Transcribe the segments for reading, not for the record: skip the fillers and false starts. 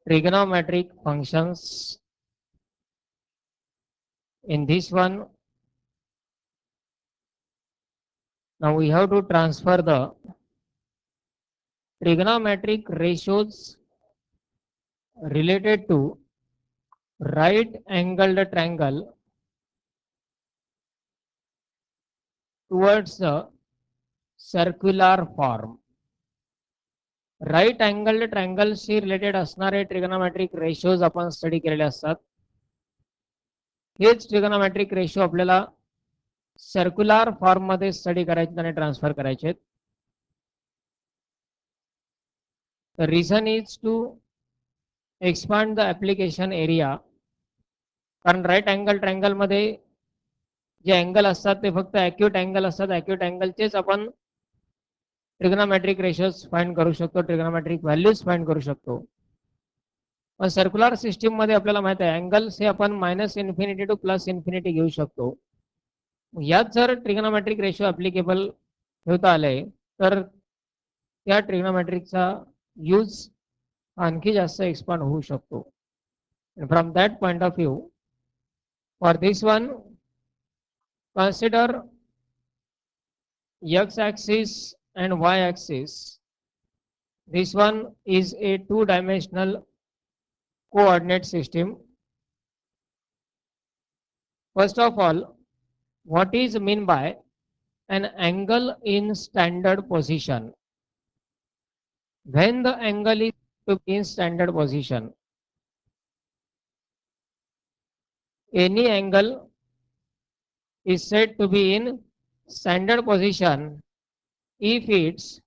trigonometric functions. In this one, now we have to transfer the trigonometric ratios related to right angled triangle towards the circular form. Right angled ट्रायंगलशी related असणारे trigonometric ratios आपण study केलेले असतात. हेच trigonometric ratio आपल्याला circular form मध्ये study करायचे आणि ट्रान्सफर करायचे. The reason is to expand the application area. कारण राईट अँगल ट्रायंगल मध्ये जे अँगल असतात ते फक्त ॲक्यूट अँगल असतात. ॲक्यूट अँगलचेच आपण ट्रिगोनोमेट्रिक रेशोज फाइंड करू शकतो, ट्रिगोनोमेट्रिक व्हॅल्यूज फाइंड करू शकतो. पण सर्क्युलर सिस्टीम मध्ये आपल्याला माहित आहे अँगल्स हे आपण minus infinity two plus infinity घेऊ शकतो. यात जर ट्रिगोनोमेट्रिक रेशो ॲप्लिकेबल ठेवता आले तर त्या ट्रिगोनोमेट्रिकचा यूज आणखी जास्त एक्सपांड होऊ शकतो. From that point of view, for this one consider x axis and y axis. This one is a two-dimensional coordinate system. First of all, what is mean by an angle in standard position? When the angle is to be in standard position, any angle is said to be in standard position if its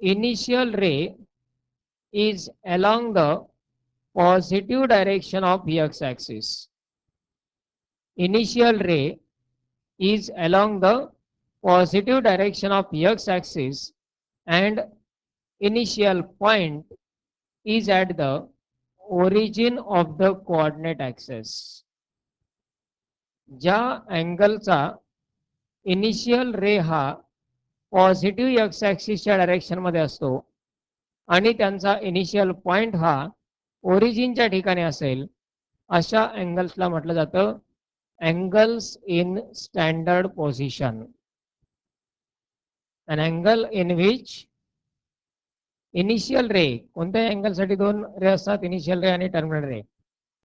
initial ray is along the positive direction of x axis. Initial ray is along the positive direction of x axis and initial point is at the origin of the coordinate axis. ज्या अँगलचा initial रे हा positive x ॲक्सिसच्या direction मध्ये असतो आणि त्यांचा initial point हा ओरिजिनच्या ठिकाणी असेल, अशा अँगल्सला म्हटलं जातं angles in standard position. An angle in which initial ray, कोणत्याही अँगलसाठी दोन रे असतात, इनिशियल रे आणि टर्मिनल रे.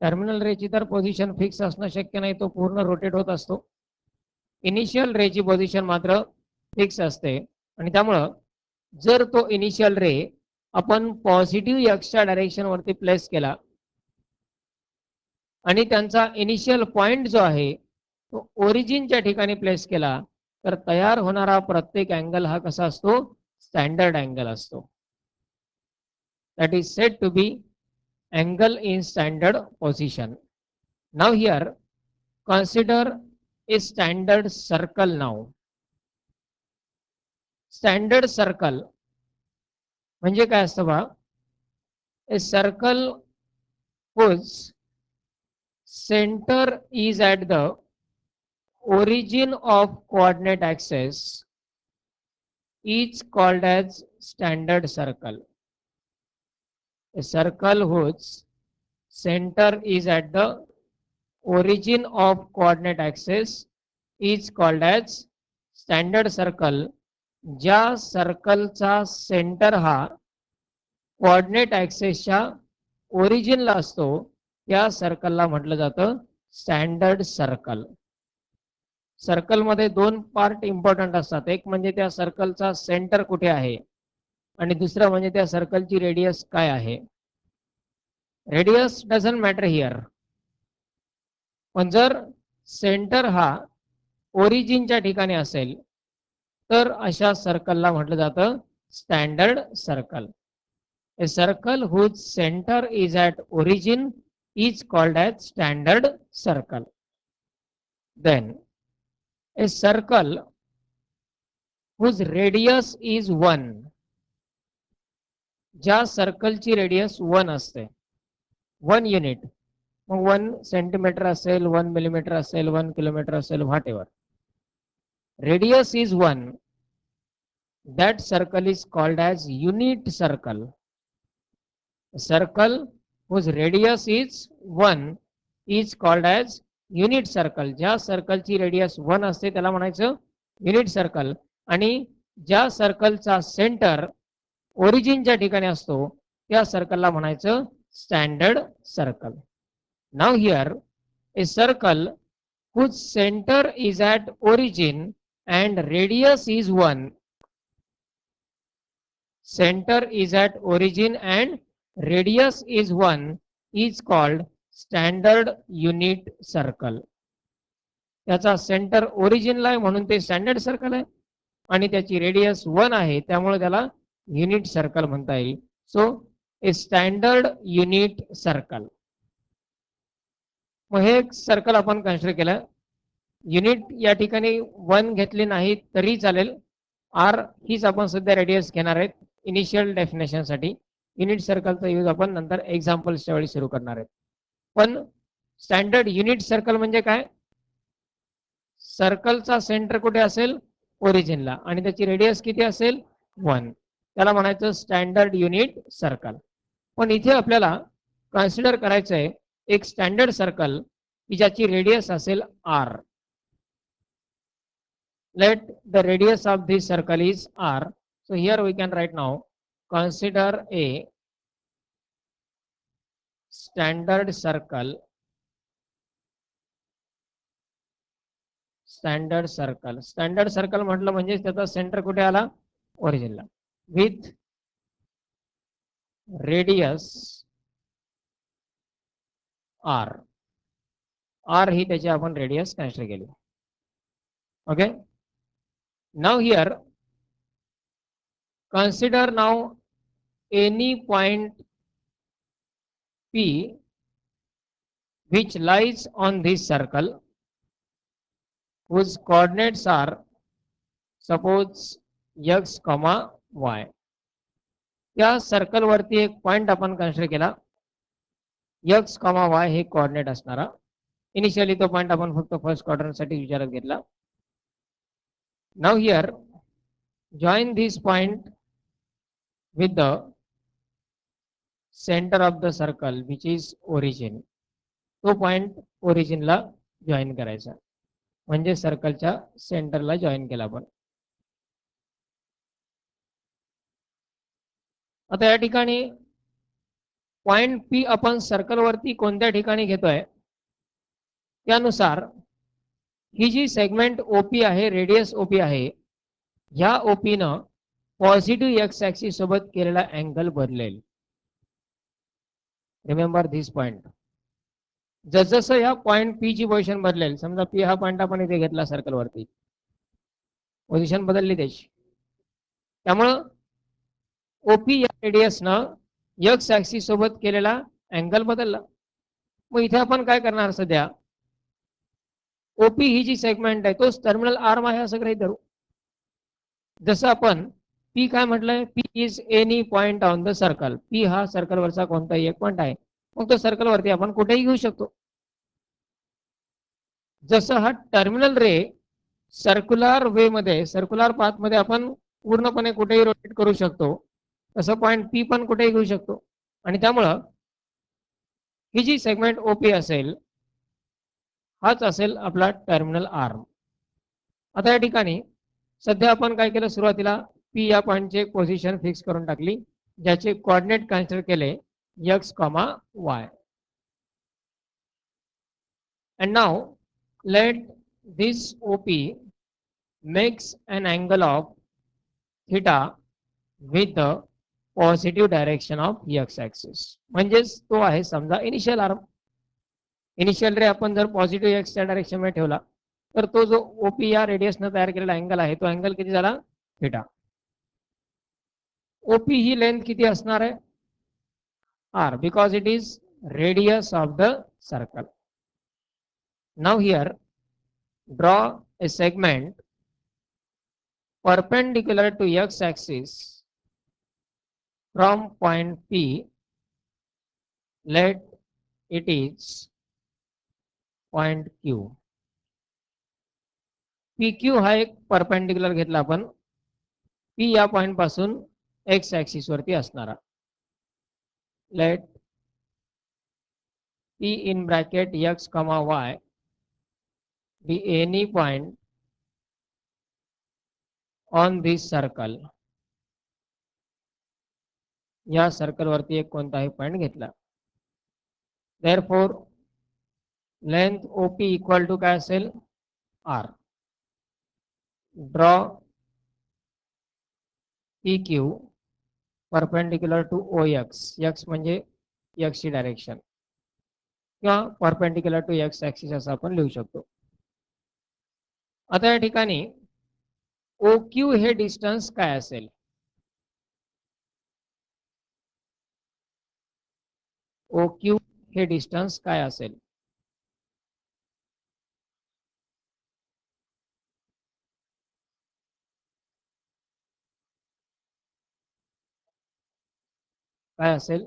टर्मिनल रेची तर पोझिशन फिक्स असणं शक्य नाही, तो पूर्ण रोटेट होत असतो. इनिशियल रेची पोझिशन मात्र फिक्स असते आणि त्यामुळं जर तो इनिशियल रे आपण पॉझिटिव्ह एक्सच्या डायरेक्शन वरती प्लेस केला आणि त्यांचा इनिशियल पॉइंट जो आहे तो ओरिजिनच्या ठिकाणी प्लेस केला तर तयार होणारा प्रत्येक अँगल हा कसा असतो, स्टँडर्ड अँगल असतो. That is said to be angle in standard position. Now here consider a standard circle now. Standard circle म्हणजे काय असतं बा? A circle whose center is at the origin of coordinate axis is called as standard circle. A circle whose center is at the origin of coordinate axis is called as standard circle. ज्या सर्कलचा centre हा coordinate ॲक्सिसच्या ओरिजिनला असतो त्या सर्कलला म्हटलं जातं standard circle. सर्कलमध्ये दोन part important असतात. एक म्हणजे त्या सर्कलचा सेंटर कुठे आहे आणि दुसरं म्हणजे त्या सर्कलची रेडियस काय आहे. रेडियस डझंट मॅटर हिअर, पण जर सेंटर हा ओरिजिनच्या ठिकाणी असेल तर अशा सर्कलला म्हटलं जातं standard circle. A circle whose centre is at origin is called as standard circle. Then a circle whose radius is 1. ज्या सर्कलची रेडियस 1 असते, 1 युनिट, मग 1 सेंटीमीटर असेल, 1 मिलीमीटर असेल, 1 किलोमीटर असेल, what ever, radius is 1, that circle is called as unit circle. Circle whose radius is 1 is called as unit circle. ज्या सर्कलची radius 1 असते त्याला म्हणायचं युनिट सर्कल. आणि ज्या सर्कलचा सेंटर ओरिजिनच्या ठिकाणी असतो त्या सर्कलला म्हणायचं standard circle. Now here a circle whose center is at origin and radius is 1. Center is at origin and radius is 1 is called standard unit circle. त्याचा सेंटर ओरिजिनला आहे म्हणून ते स्टँडर्ड सर्कल आहे आणि त्याची रेडियस 1 आहे त्यामुळे त्याला युनिट सर्कल म्हणता येईल. सो ए स्टँडर्ड युनिट सर्कल. मग हे सर्कल आपण कन्सिडर केलं. युनिट या ठिकाणी 1 घेतले नाही तरी चालेल. आर हीच आपण सध्या रेडियस घेणार आहेत इनिशियल डेफिनेशन साठी. युनिट सर्कलचा यूज आपण नंतर एक्झाम्पल्सच्या वेळी सुरू करणार आहेत. पण स्टँडर्ड युनिट सर्कल म्हणजे काय? सर्कलचा सेंटर कुठे असेल? ओरिजिनला. आणि त्याची रेडियस किती असेल? 1. त्याला म्हणायचं स्टँडर्ड युनिट सर्कल. पण इथे आपल्याला कन्सिडर करायचं आहे एक स्टँडर्ड सर्कल की ज्याची रेडियस असेल R. Let the radius of this circle is r. So here we can write now, consider a standard circle. Standard circle. Standard circle म्हटलं म्हणजे त्याचा सेंटर कुठे आला? ओरिजिनला. With radius r. r ही त्याची आपण रेडियस कन्सिडर केली. Okay. Now here consider now any point P which lies on this circle whose coordinates are suppose x, y. त्या circle वरती एक पॉइंट आपण कन्सिडर केला x, y हे कोऑर्डिनेट असणारा. इनिशियली तो पॉइंट आपण फक्त फर्स्ट क्वाड्रंट साठी विचारात घेतला. Now here join this point with the center of the circle which is origin. तो पॉइंट ओरिजिनला जॉईन करायचा म्हणजे सर्कलच्या सेंटरला जॉईन केला आपण. आता या ठिकाणी पॉइंट पी आपण सर्कल वरती कोणत्या ठिकाणी घेतोय त्यानुसार ही जी सेगमेंट ओपी आहे रेडियस ओपी आहे ह्या ओपी न पॉझिटिव्ह एक्स ऍक्सिस सोबत केलेला अँगल बदलेल. रिमेंबर दिस पॉइंट. जसजसं या पॉइंट पी ची पोझिशन बदलेल समजा पी हा पॉइंट आपण इथे घेतला सर्कल वरती पोझिशन बदलली त्याची त्यामुळं ओपी या रेडियस न एक्स ऍक्सिस सोबत केलेला अँगल बदलला. मग इथे आपण काय करणार सध्या ओपी ही जी सेगमेंट आहे तोच टर्मिनल आर्म आहे असं गृहीत धरू. जसं आपण पी काय म्हटलंय P is any point on the circle. P हा सर्कल वरचा कोणताही एक पॉइंट आहे मग तो सर्कल वरती आपण कुठेही घेऊ शकतो. जसं हा टर्मिनल रे सर्क्युलर वे मध्ये सर्क्युलर पाथ मध्ये आपण पूर्णपणे कुठेही रोटेट करू शकतो तसं पॉइंट पी पण कुठेही घेऊ शकतो. आणि त्यामुळं ही जी सेगमेंट ओपी असेल हाच असेल आपला टर्मिनल आर्म. आता या ठिकाणी सध्या आपण काय केलं सुरुवातीला पी या पॉइंटचे पोझिशन फिक्स करून टाकली ज्याचे कोऑर्डिनेट कन्सिडर केले x, y. And now let this OP makes an angle of theta with the positive direction of x axis. म्हणजेच तो आहे समजा इनिशियल आर्म. इनिशियल रे आपण जर पॉझिटिव्ह एक्स च्या डायरेक्शन मध्ये ठेवला तर तो जो ओपी या रेडियसने तयार केलेला अँगल आहे तो अँगल किती झाला? थीटा. ओपी ही लेंथ किती असणार आहे? R because it is radius of the circle. Now here draw a segment perpendicular to X axis from point P. Let it is point Q. P Q हा एक perpendicular घेतला आपण P या point पासून x axis वरती असणारा. Let P in bracket x comma y be any point on this circle. या circle वरती एक कोणताही पॉइंट घेतला. Therefore length OP equal to काय असेल R. Draw PQ perpendicular to OX. X म्हणजे x ची डायरेक्शन किंवा परपेंडिक्युलर टू एक्स ऍक्सिस असं आपण लिहू शकतो. आता या ठिकाणी OQ हे डिस्टन्स काय असेल? OQ हे डिस्टन्स काय असेल? काय असेल?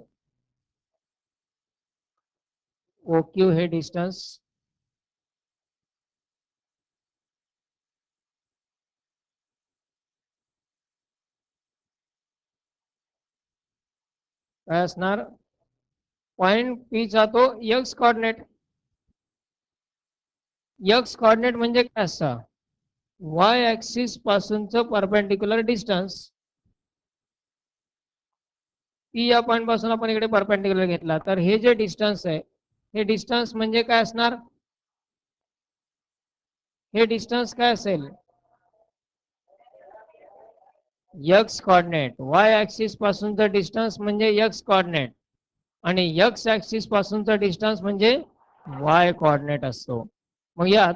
OQ हे डिस्टन्स काय असणार? पॉइंट P चा तो एक्स कोऑर्डिनेट. एक्स कोऑर्डिनेट म्हणजे काय असतं? वाय ऍक्सिस पासूनचं परपेंडिक्युलर डिस्टन्स. P या पॉइंट पासून आपण इकडे परपेंडिक्युलर घेतला तर हे जे डिस्टन्स आहे हे डिस्टन्स म्हणजे काय असणार? हे डिस्टन्स काय असेल? X coordinate. वाय ऍक्सिस पासूनचं डिस्टन्स म्हणजे एक्स कोऑर्डिनेट आणि एक्स ऍक्सिस पासूनचा डिस्टन्स म्हणजे वाय कोऑर्डिनेट असतो. मग यात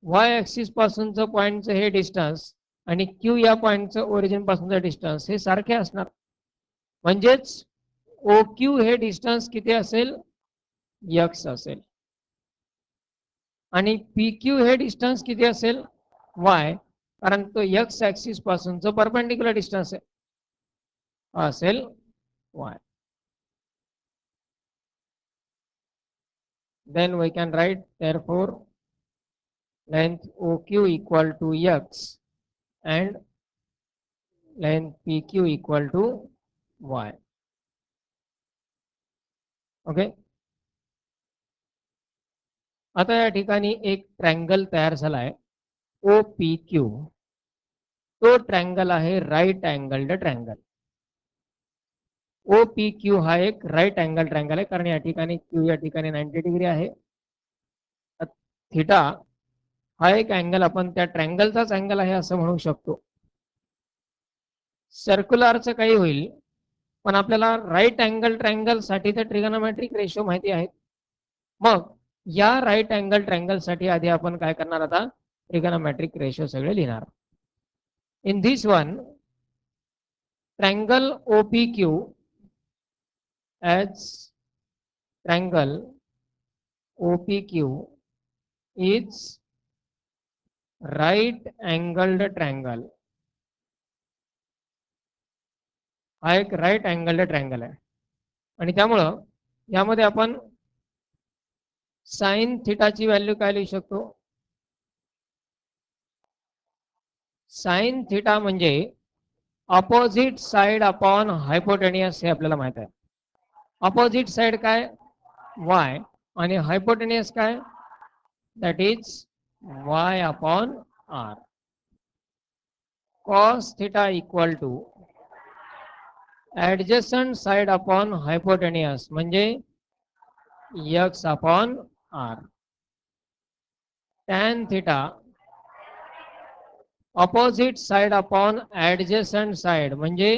वाय ऍक्सिस पासूनचं पॉइंटचं हे डिस्टन्स आणि क्यू या पॉइंटचं ओरिजिन पासूनचं डिस्टन्स हे सारखे असणार. म्हणजेच OQ हे डिस्टन्स किती असेल? एक्स असेल आणि PQ हे डिस्टन्स किती असेल? वाय, कारण तो एक्स ऍक्सिस पासूनचं परपेंडिक्युलर डिस्टन्स आहे, असेल Y. Then we can write therefore length OQ equal to x and length PQ equal to y. Okay. आता या ठिकाणी एक ट्रँगल तयार झाला आहे OPQ. तो ट्रँगल आहे राईट अँगल्ड ट्रँगल. OPQ हा एक राईट अँगल ट्रँगल आहे कारण या ठिकाणी Q या ठिकाणी 90 डिग्री आहे. थिटा हा एक अँगल आपण त्या ट्रँगलचाच अँगल आहे असं म्हणू शकतो. सर्क्युलरचं काही होईल पण आपल्याला राईट अँगल ट्रँगल साठी तर ट्रिगोनोमेट्रिक रेशो माहिती आहेत. मग या राईट अँगल ट्रँगल साठी आधी आपण काय करणार? आता ट्रिगोनोमेट्रिक रेशो सगळे लिहिणार. In this one triangle OPQ as triangle OPQ is right angled triangle. हा एक राईट अँगल्ड ट्रँगल आहे आणि त्यामुळं यामध्ये आपण साइन थिटाची व्हॅल्यू काय लिहू शकतो? साइन थिटा म्हणजे ऑपोजिट साइड अपॉन हायपोटेनियस हे आपल्याला माहित आहे. ऑपोजिट साइड काय? वाय आणि हायपोटेनियस काय? That is Y upon R. Cos theta equal to adjacent side upon hypotenuse म्हणजे X upon R. Tan theta opposite side upon adjacent side म्हणजे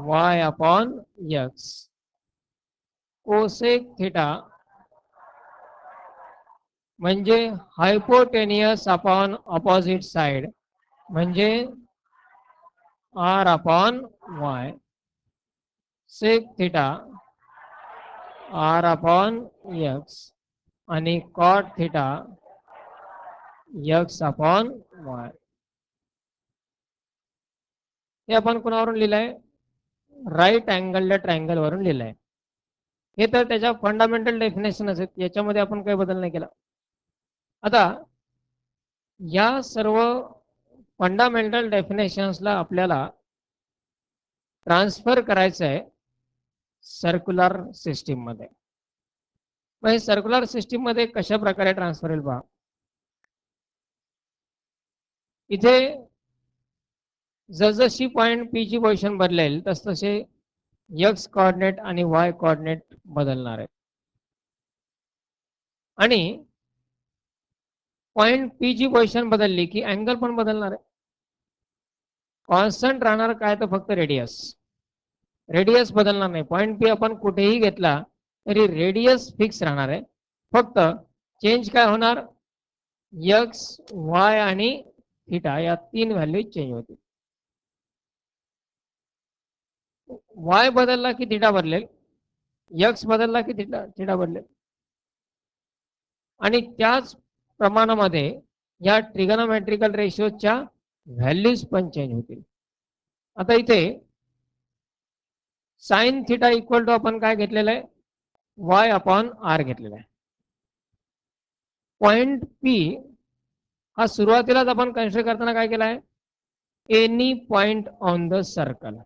Y upon X. Cosec theta म्हणजे hypotenuse upon opposite side म्हणजे R upon Y. Sec theta R upon X आणि cot theta X upon Y. हे आपण कोणावरून लिहिलंय? Right अँगल्ड triangle वरून लिहिलंय. हे तर त्याच्या फंडामेंटल डेफिनेशन आहेत, याच्यामध्ये आपण काही बदल नाही केला. आता या सर्व फंडामेंटल डेफिनेशन्सला आपल्याला ट्रान्सफर करायचं आहे सर्क्युलर सिस्टीम मध्ये. मग हे सर्क्युलर सिस्टीम मध्ये कशा प्रकारे ट्रान्सफर होईल पहा. इथे जसजशी पॉइंट पी ची पोझिशन बदलेल तसतसे एक्स कोऑर्डिनेट आणि वाय कोऑर्डिनेट बदलणार आहे. आणि पॉइंट पी ची पोझिशन बदलली की अँगल पण बदलणार आहे. कॉन्स्टंट राहणार काय तर फक्त रेडियस. रेडियस बदलणार नाही. पॉइंट पी आपण कुठेही घेतला तरी रेडियस फिक्स राहणार आहे. फक्त चेंज काय होणार, एक्स वाय आणि थीटा या तीन व्हॅल्यू चेंज होतील. वाय बदलला की थीटा बदलेल, एक्स बदलला की थीटा बदलेल. आणि त्याच प्रमाणामध्ये या ट्रिगोनोमेट्रिकल रेशियोच्या व्हॅल्यूज पण चेंज होतील. आता इथे साइन थीटा इक्वल टू आपण काय घेतलेलं आहे, वाय अपॉन आर घेतलेला आहे. पॉइंट पी हा सुरुवातीलाच आपण कन्सिडर करताना काय केला आहे, any point on the circle.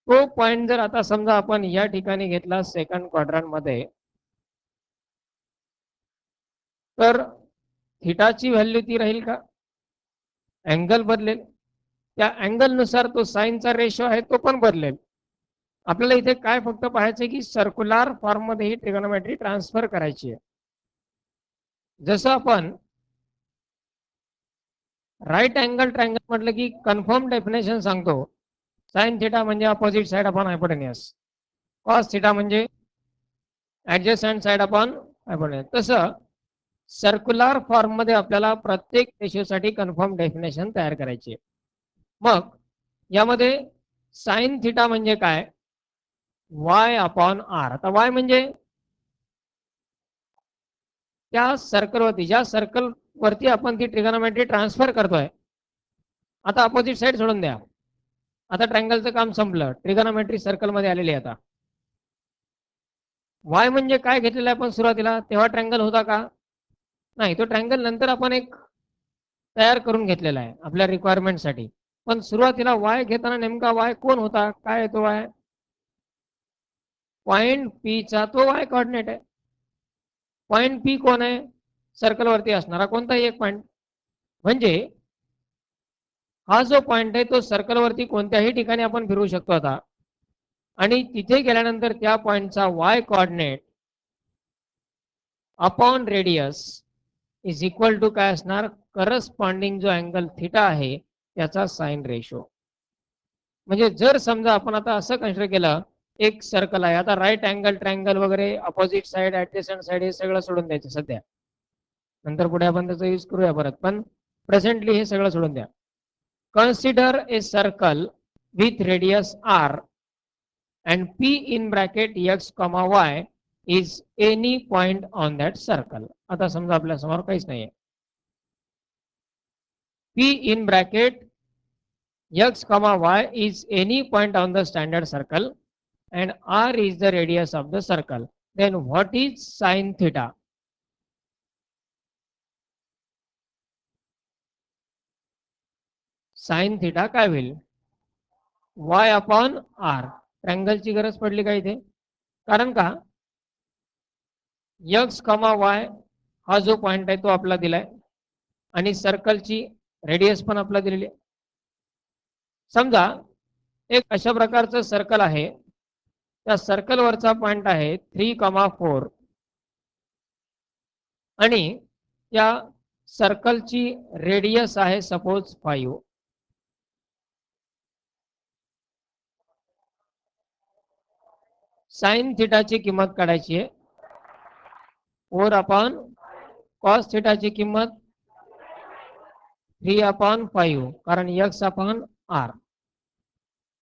तो पॉइंट जर आता समजा आपण या ठिकाणी घेतला सेकंड क्वाड्रंट मध्ये, तर थीटाची व्हॅल्यू ती राहील का, अँगल बदलेल. त्या अँगल नुसार तो साइनचा रेशो आहे तो पण बदलेल. आपल्याला इथे काय फक्त पाहायचं की सर्क्युलर फॉर्म मध्ये ही ट्रिगोनोमेट्री ट्रान्सफर करायची आहे. जसं आपण राईट अँगल ट्रायंगल म्हटलं की कन्फर्म डेफिनेशन सांगतो, साइन थीटा म्हणजे opposite side upon हायपोटेन्यूस, cos theta म्हणजे ऍडजस्टंट साइड अपॉन हायपोटेन्यूस. तसं सर्क्युलर फॉर्म मध्ये आपल्याला प्रत्येक रेशिओसाठी कन्फर्म डेफिनेशन तयार करायची आहे. मग यामध्ये साइन थीटा म्हणजे काय, वाय अपॉन आर. आता वाय म्हणजे त्या सर्कलवरती, ज्या सर्कल वरती आपण ती ट्रिगोनोमेट्री ट्रान्सफर करतोय. आता अपोजिट साइड सोडून द्या, आता ट्रायंगलचं काम संपलं, ट्रिगोनोमेट्री सर्कल मध्ये आलेली आहे. आता वाय म्हणजे काय घेतलेलं आहे आपण सुरुवातीला, तेव्हा ट्रायंगल होता का, नाही. तो ट्रायंगल नंतर आपण एक तयार करून घेतलेला आहे आपल्या रिक्वायरमेंटसाठी. पण सुरुवातीला वाय घेताना नेमका वाय कोण होता, काय आहे तो वाय, पॉइंट पी चा तो वाय कोऑर्डिनेट आहे. पॉइंट पी कोण आहे, सर्कल वरती असणारा कोणताही एक पॉइंट. म्हणजे हा जो पॉइंट आहे तो सर्कल वरती कोणत्याही ठिकाणी आपण फिरू शकतो आता. आणि तिथे गेल्यानंतर त्या पॉइंटचा Y coordinate upon radius is equal to काय असणार, करस्पॉन्डिंग जो अँगल थीटा आहे त्याचा साइन रेशो. म्हणजे जर समजा आपण आता असं कन्सिडर केलं, एक सर्कल आहे, आता राईट अँगल ट्रायंगल वगैरे अपोजिट साइड ऍडजस्टंट साइड हे सगळं सोडून द्यायचं सध्या, नंतर पुढे आपण त्याचा यूज करूया परत, पण प्रेझेंटली हे सगळं सोडून द्या. Consider a circle with radius R and p in bracket x comma y is any point on that circle. आता समजा आपल्या समोर काहीच नाहीये, p in bracket x comma y is any point on the standard circle and r is the radius of the circle. Then what is sin theta? sin theta काय होईल, y upon r. ट्रायंगलची गरज पडली का इथे, कारण का x comma y हा जो पॉइंट आहे तो आपला दिलाय आणि सर्कलची रेडियस पण आपला दिलेली आहे. समजा एक अशा प्रकारचं सर्कल आहे, त्या सर्कल वरचा पॉइंट आहे 3,4 आणि त्या सर्कलची रेडियस आहे सपोज 5. साइन थीटाची किंमत काढायची आहे, 4 अपॉन कॉस थीटाची किंमत 3 अपॉन 5 कारण X upon R.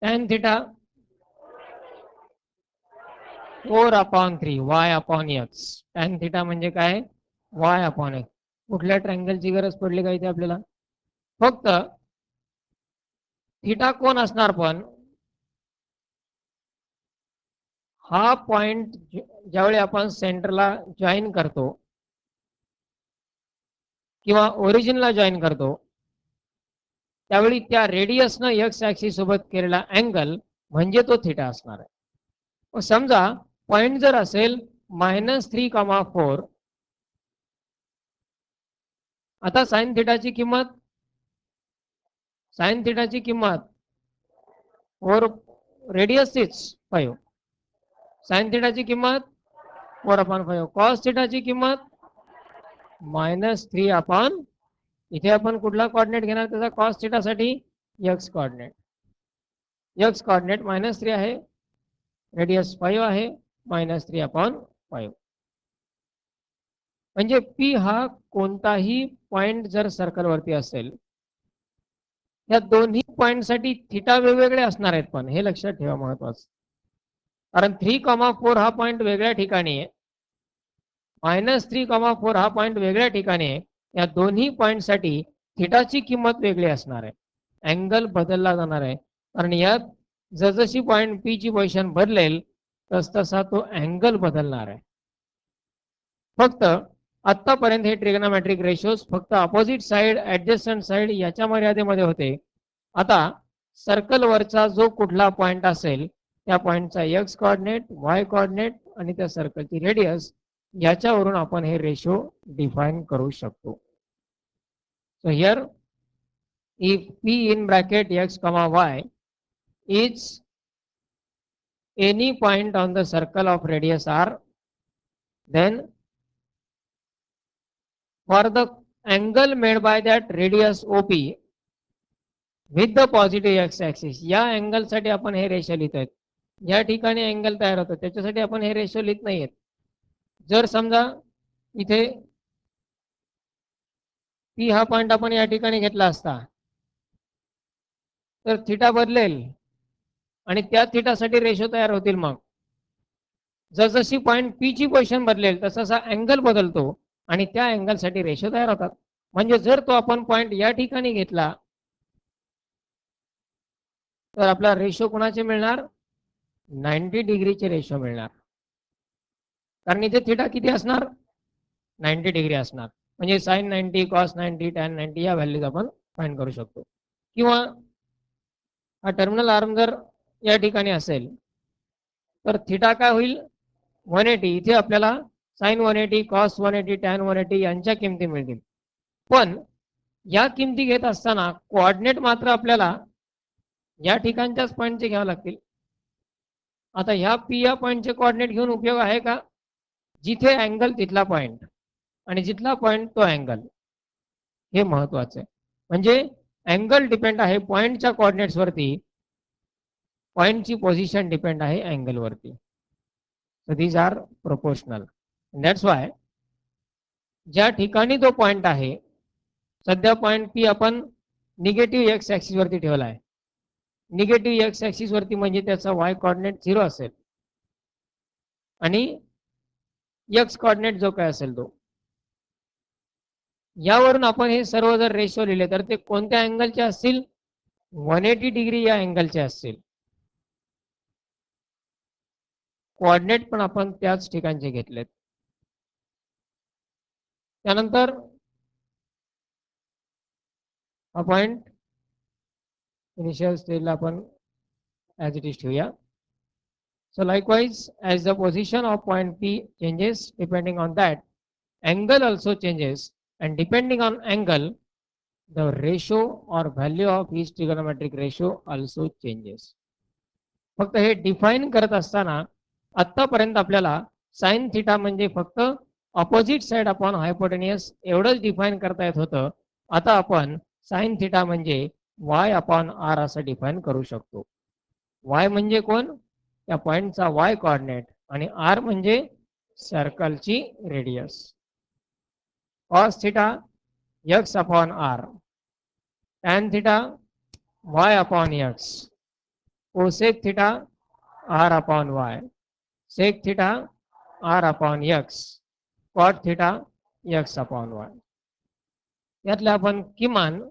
Tan theta 4 upon 3 Y upon X. Tan theta म्हणजे काय, वाय अपॉन एक्स. कुठल्या ट्रायंगलची गरज पडली का इथे आपल्याला, फक्त थीटा कोण असणार, पण हा पॉइंट ज्यावेळी आपण सेंटरला जॉईन करतो किंवा ओरिजिनला जॉईन करतो त्यावेळी त्या रेडियसनं एक्स ऍक्सिस सोबत केलेला अँगल म्हणजे तो थीटा असणार आहे. समजा पॉइंट जर असेल -3,4. आता साइन थिटाची किंमत 4 रेडियस 5. साइन थिटाची किंमत 4/5. कॉस थिटाची किंमत -3 इथे आपण कुठला कोऑर्डिनेट घेणार त्याचा कॉस थिटासाठी एक्स कोऑर्डिनेट. एक्स कोऑर्डिनेट -3 आहे, रेडियस 5 आहे, -3/5. म्हणजे पी हा कोणताही पॉइंट जर सर्कल वरती असेल, या दोन्ही पॉइंट साठी थिटा वेगवेगळे असणार आहेत, पण हे लक्षात ठेवा महत्वाचं. कारण 3,4 हा पॉइंट वेगळ्या ठिकाणी आहे, -3,4 हा पॉइंट वेगळ्या ठिकाणी आहे. या दोन्ही पॉइंट साठी थिटाची किंमत वेगळी असणार आहे, अँगल बदलला जाणार आहे. कारण यात जसजशी पॉइंट पी ची पोझिशन बदलेल तसा तो अँगल बदलणार आहे. फक्त आतापर्यंत हे ट्रिग्नोमेट्रिक रेशोज फक्त अपोजिट साइड, ऍडजस्टंट साइड याच्या मर्यादेमध्ये होते. आता सर्कल वरचा जो कुठला पॉइंट असेल त्या पॉइंटचा एक्स कोऑर्डिनेट, वाय कोऑर्डिनेट आणि त्या सर्कलची रेडियस याच्यावरून आपण हे रेशो डिफाइन करू शकतो. So here if p in bracket x comma y is any point on the circle of radius r, then for the angle made by that radius OP with the positive x axis, या angle साठी आपण हे ratio लिहित आहेत. या ठिकाणी angle तयार होतो त्याच्यासाठी आपण हे रेशो लिहित नाहीयेत. जर समजा इथे पी हा पॉइंट आपण या ठिकाणी घेतला असता तर थिटा बदलेल आणि त्या थिटासाठी रेशो तयार होतील. मग जसजशी पॉइंट पी ची पोझिशन बदलेल तसा अँगल बदलतो आणि त्या अँगल साठी रेशो तयार होतात. म्हणजे जर तो आपण पॉइंट या ठिकाणी घेतला तर आपला रेशो कोणाचे मिळणार, 90 डिग्रीचे रेशो मिळणार. कारण इथे थिटा किती असणार, 90 डिग्री असणार. म्हणजे साइन 90, कॉस 90, टॅन 90 या व्हॅल्यूज आपण फाइंड करू शकतो. किंवा हा टर्मिनल आर्म जर या ठिकाणी असेल तर थिटा काय होईल, 180. इथे आपल्याला साइन 180, कॉस 180, टॅन 180 यांच्या किमती मिळतील. पण या किमती घेत असताना कोऑर्डिनेट मात्र आपल्याला या ठिकाणच्याच पॉइंटचे घ्यावे लागतील. आता ह्या पी या पॉइंटचे कोऑर्डिनेट घेऊन उपयोग आहे का, जिथे अँगल तिथला पॉइंट आणि जिथला पॉइंट तो अँगल, हे महत्वाचं आहे. म्हणजे अँगल डिपेंड आहे पॉइंटच्या कोऑर्डिनेट्स वरती, पॉइंटची पोझिशन डिपेंड आहे अँगल वरती. So these are proportional. That's why ज्या ठिकाणी तो पॉइंट आहे, सध्या पॉइंट पी आपण निगेटिव्ह एक्स ऍक्सिस वरती ठेवला आहे. निगेटिव्ह एक्स ऍक्सिस वरती म्हणजे त्याचा वाय कोऑर्डिनेट 0 असेल आणि एक्स कोऑर्डिनेट जो काय असेल तो, यावरून आपण हे सर्व जर रेशो लिहिले तर ते कोणत्या अँगलचे असतील, 180 डिग्री या अँगलचे असतील. कोऑर्डिनेट पण आपण त्याच ठिकाणचे घेतलेत. त्यानंतर हा पॉइंट इनिशियल स्टेजला आपण ॲज इट इज ठेवूया. So likewise, as the position of point P changes, depending on that, angle also changes, and depending on angle, the ratio or value of each trigonometric ratio also changes. फक्त हे define करत असताना आतापर्यंत आपल्याला sign theta म्हणजे फक्त opposite side upon hypotenuse एवढंच define करता येत होतं. आता आपण साइन थिटा म्हणजे वाय अपॉन आर असं डिफाइन करू शकतो. वाय म्हणजे कोण, त्या पॉइंटचा वाय कोऑर्डिनेट, आणि आर म्हणजे सर्कलची radius. Cos theta X upon R, tan theta Y upon X, cosec theta R upon Y, sec theta R upon X, cot theta X upon Y. यातल्या आपण किमान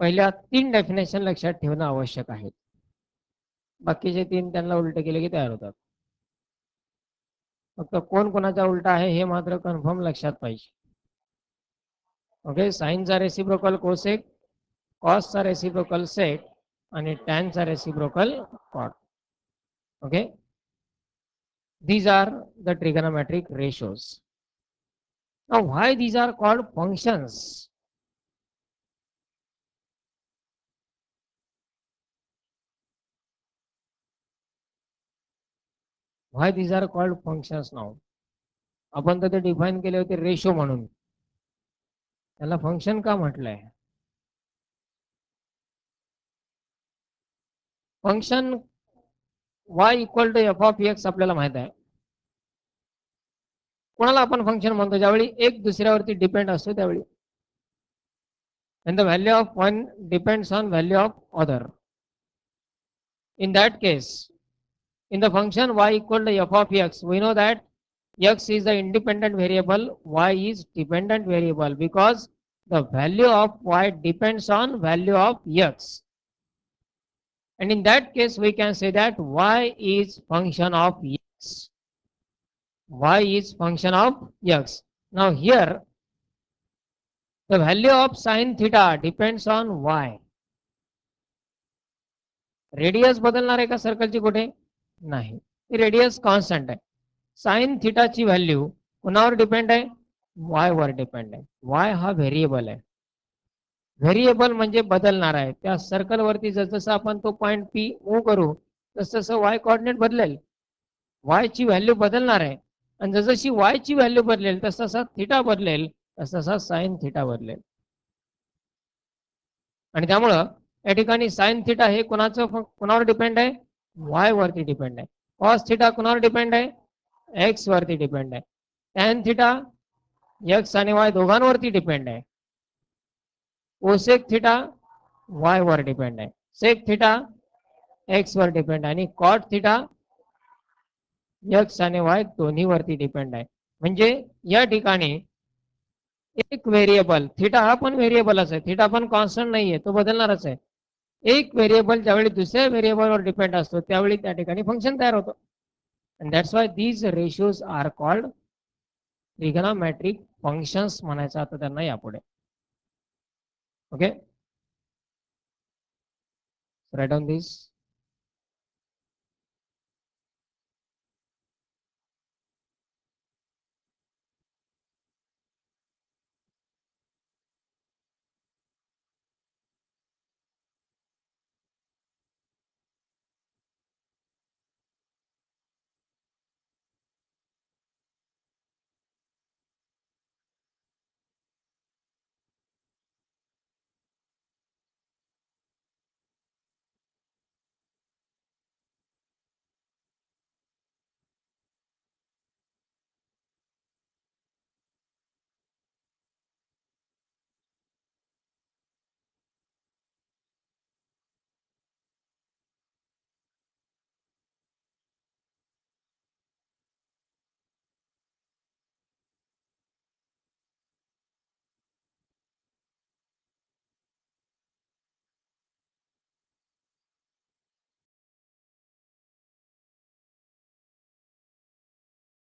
पहिल्या 3 डेफिनेशन लक्षात ठेवणं आवश्यक आहे. बाकीचे 3 त्यांना उलट केले की तयार होतात. फक्त कोण कोणाचा उलटा आहे हे मात्र कन्फर्म लक्षात पाहिजे. ओके, साइनचा रेसिप्रोकल कोसेक, कॉसचा रेसिप्रोकल सेक आणि टॅनचा reciprocal cot. Okay, These are the trigonometric ratios. Now, why these are called functions? Why these are called functions now? आपण तर ते डिफाईन केले होते रेशो म्हणून. त्याला फंक्शन का म्हटलंय? Function y equal to F of X आपल्याला माहित आहे. कोणाला आपण फंक्शन म्हणतो? ज्यावेळी एक दुसऱ्यावरती डिपेंड असतो त्यावेळी. And the value of one depends on value of other. In that case, in the function y equal to f of x, we know that x is the independent variable, y is dependent variable, because the value of y depends on value of x. And in that case, we can say that y is function of x. Y is function of x. Now here, the value of sin theta depends on y. Radius बदलणार आहे का सर्कलची? कुठे नाही, radius constant आहे. Sign थिटाची value कोणावर depend आहे? Y वर depend आहे. वाय हा व्हेरिएबल आहे. व्हेरिएबल म्हणजे बदलणार आहे. त्या सर्कल वरती जसं आपण तो पॉइंट पी मूव्ह करू तसं वाय कोऑर्डिनेट बदलेल. वाय ची व्हॅल्यू बदलणार आहे आणि जसं वाय ची व्हॅल्यू बदलेल तसा थिटा बदलेल, तसा साइन थिटा बदलेल. आणि त्यामुळं या ठिकाणी साइन थिटा हे कोणावर डिपेंड आहे? वाय वरती डिपेंड आहे. कॉस थिटा कोणावर डिपेंड आहे? एक्स वरती डिपेंड आहे. टॅन थिटा एक्स आणि वाय दोघांवरती डिपेंड आहे. कोसेक थिटा वाय वर डिपेंड आहे. सेक थिटा एक्स वर डिपेंड आहे आणि कॉट थिटा एक्स आणि वाय दोन्हीवरती डिपेंड आहे. म्हणजे या ठिकाणी एक व्हेरिएबल थिटा हा पण व्हेरिएबलच आहे. थिटा पण कॉन्स्टंट नाहीये, तो बदलणारच आहे. एक व्हेरिएबल ज्यावेळी दुसऱ्या व्हेरिएबलवर डिपेंड असतो त्यावेळी त्या ठिकाणी फंक्शन तयार होतं. And that's why these ratios are called trigonometric functions म्हणायचं आता त्यांना यापुढे. Okay, write down this.